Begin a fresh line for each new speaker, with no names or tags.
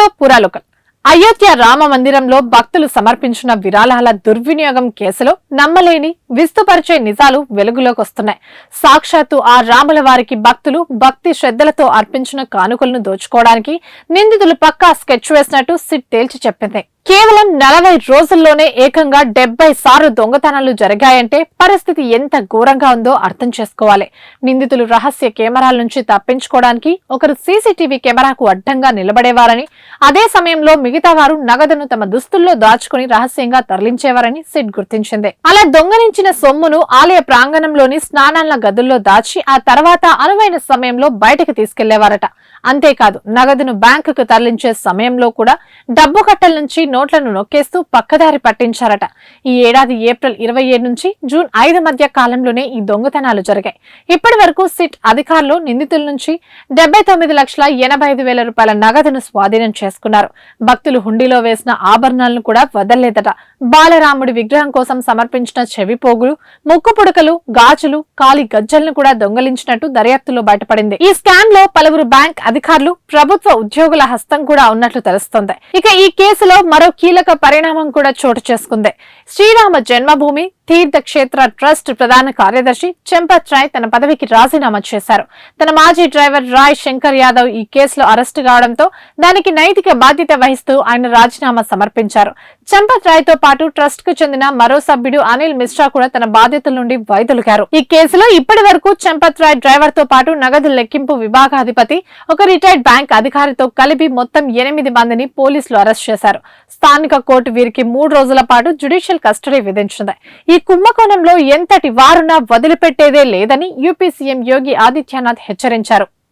ఏపీలో పురాలోకల్ అయోధ్య రామ మందిరంలో భక్తులు సమర్పించిన విరాళాల దుర్వినియోగం కేసులో నమ్మలేని విస్తుపరిచే నిజాలు వెలుగులోకి వస్తున్నాయి. సాక్షాత్తు ఆ రాముల వారికి భక్తులు భక్తి శ్రద్ధలతో అర్పించిన కానుకలను దోచుకోవడానికి నిందితులు పక్కా స్కెచ్ వేసినట్టు సిట్ తేల్చి చెప్పింది. కేవలం 40 రోజుల్లోనే ఏకంగా 70 సార్లు దొంగతనాలు జరిగాయంటే పరిస్థితి ఎంత ఘోరంగా ఉందో అర్థం చేసుకోవాలి. నిందితులు రహస్య కెమెరాల నుంచి తప్పించుకోవడానికి ఒకరు సీసీటీవీ కెమెరాకు అడ్డంగా నిలబడేవారని, అదే సమయంలో మిగతా వారు నగదును తమ దుస్తుల్లో దాచుకుని రహస్యంగా తరలించేవారని సిట్ గుర్తించింది. అలా దొంగలించిన సొమ్మును ఆలయ ప్రాంగణంలోని స్నానాల గదుల్లో దాచి ఆ తర్వాత అనువైన సమయంలో బయటకు తీసుకెళ్లేవారట. అంతేకాదు నగదును బ్యాంకుకు తరలించే సమయంలో కూడా డబ్బు కట్టల నుంచి నోట్లను నొక్కేస్తూ పక్కదారి పట్టించారట. ఈ ఏడాది ఏప్రిల్ 27 నుంచి జూన్ 5 మధ్య కాలంలోనే ఈ దొంగతనాలు జరిగాయి. ఇప్పటి వరకు సిట్ అధికారులు నిందితుల నుంచి 79,85,000 రూపాయల నగదును స్వాధీనం చేసుకున్నారు. భక్తులు హుండీలో వేసిన ఆభరణాలను కూడా వదల్లేదట. బాలరాముడి విగ్రహం కోసం సమర్పించిన చెవి పోగులు, ముక్కు పుడకలు, గాజులు, కాలి గజ్జలను కూడా దొంగలించినట్టు దర్యాప్తులో బయటపడింది. ఈ స్కామ్ లో పలువురు బ్యాంక్ అధికారులు, ప్రభుత్వ ఉద్యోగుల హస్తం కూడా ఉన్నట్లు తెలుస్తోంది. ఇక ఈ కేసులో మరో కీలక పరిణామం కూడా చోటు చేసుకుంది. శ్రీరామ జన్మభూమి తీర్థ క్షేత్ర ట్రస్ట్ ప్రధాన కార్యదర్శి చెంపత్ రాయ్ తన పదవికి రాజీనామా చేశారు. తన మాజీ డ్రైవర్ రాయ్ శంకర్ యాదవ్ ఈ కేసులో అరెస్టు కావడంతో దానికి నైతిక బాధ్యత వహిస్తూ ఆయన రాజీనామా సమర్పించారు. చెంపత్ రాయ్ తో పాటు ట్రస్ట్ కు చెందిన మరో సభ్యుడు అనిల్ మిశ్రా కూడా తన బాధ్యతల నుండి వైదొలిగారు. ఈ కేసులో ఇప్పటి వరకు చెంపత్ రాయ్ డ్రైవర్ తో పాటు నగదు లెక్కింపు విభాగాధిపతి, ఒక రిటైర్డ్ బ్యాంక్ అధికారితో కలిపి మొత్తం 8 మందిని పోలీసులు అరెస్ట్ చేశారు. స్థానిక కోర్టు వీరికి 3 రోజుల పాటు జ్యుడిషియల్ కస్టడీ విధించింది. ఈ కుంభకోణంలో ఎంతటి వారునా వదిలిపెట్టేదే లేదని యూపీ సీఎం యోగి ఆదిత్యనాథ్ హెచ్చరించారు.